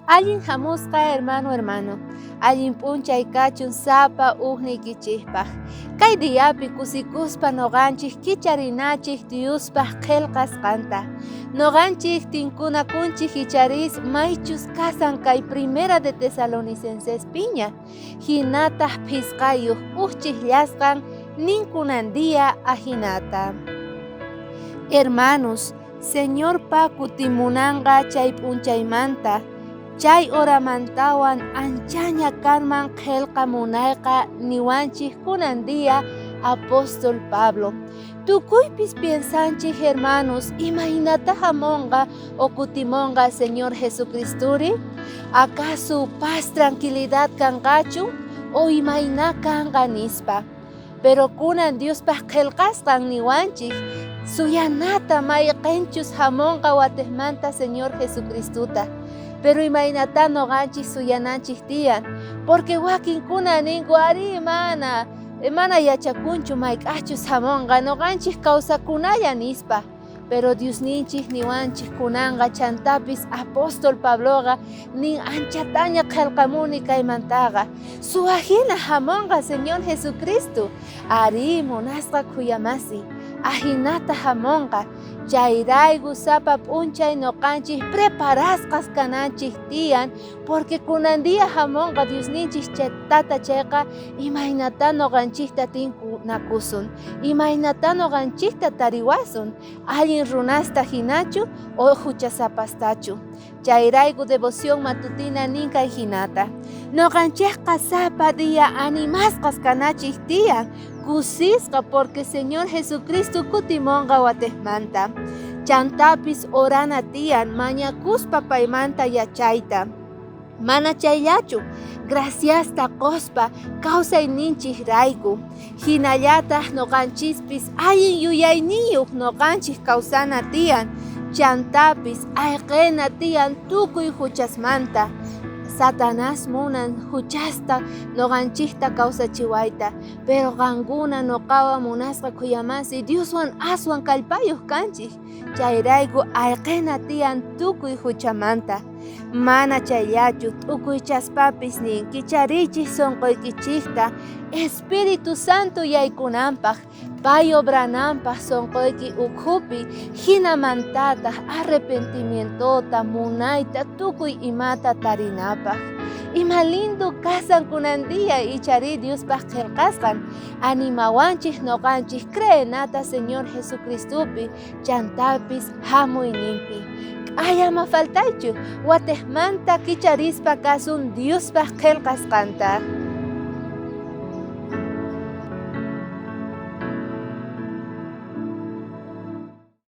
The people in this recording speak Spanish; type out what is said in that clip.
Allin hamusqa hermano, allin p'unchay kachun sapa ujnikichikpaq. Kay diyapi kusikuspa noqanchik kicharinachik Diospaq qillqasqanta. Noqanchik tinkunakunchik icharis maychus kasan kay Primera de Tesalonicenses piña. Hinataq phisqayuq uchillasqan ninkunandia ahinata. Hermanos, Señor pa kutimunanqa chay p'unchaymanta. Chay oramantawan anchaña karman qillqa munayqa niwanchik kunandia apóstol Pablo. Tukuypis piensanchik hermanos, imaynata hamunqa o kutimunqa Señor Jesucristuri? ¿Acaso paz, tranquilidad kanqachu o imayna kanqa nispa? Pero kunan Diospaq qillqasqan niwanchik, suyanata mayqinchus hamunqa watejmanta Señor Jesucristuta. Pero imaynata noqanchik suyananchik tiyan, porque wakinkuna ninku ari mana yachakunchu mayk'achus hamunqa noqanchik kawsakunalla nispa. Pero Diosninchik niwanchik kunanqa chantapis apóstol Pabloqa nin anchataña qillqamuni kaymantaqa. Suwahina hamunqa Señor Jesucristo, ari munasqa kuyamasi, ahinata hamunqa. Chayrayku sapa p'unchay noqanchik preparasqas kananchik tiyan, porque kunandia hamunqa Diosninchik chaytata chayqa imaynata noqanchikta tinkunakusun, imaynata noqanchikta tariwasun, allin runasta hinachu o huchasapastachu. Chayrayku devoción matutina ninkay hinata. Noqanchikqa sapa dia animasqas kanachik tiyan, kusisqa porque Señor Jesucristo kutimunqa watejmanta. Chantapis orana tiyan mañakuspa paymanta yachayta. Mana chayllachu, graciasta qospa kawsayninchik rayku. Hinallataq noqanchispis allin yuyayniyuq noqanchik kawsana tiyan. Chantapis ayqina tiyan tukuy huchasmanta. Satanás munan huchasta noqanchikta kawsachiwayta, pero qankuna nuqawan munasqa kuyamasi Dioswan aswan kallpayuq kanchik. Chayrayku ayqina tiyan tukuy huchamanta. Mana chayllachu t'ukuychaspapis nin kicharichik sunquykichikta Espíritu Santo yaykunanpaq, pay obrananpaq sunquyki ukhupi, hinamantataq arrepentimientota munayta tukuy imata tarinapaq. Ima lindo kasan kunandia ichari Diospaq qillqasqan, animawanchik noqanchik creenata Señor Jesucristupi, chantapis hamuyninpi. Ayama faltaychu, watejmanta kicharispa kasun Diospaq qillqasqanta.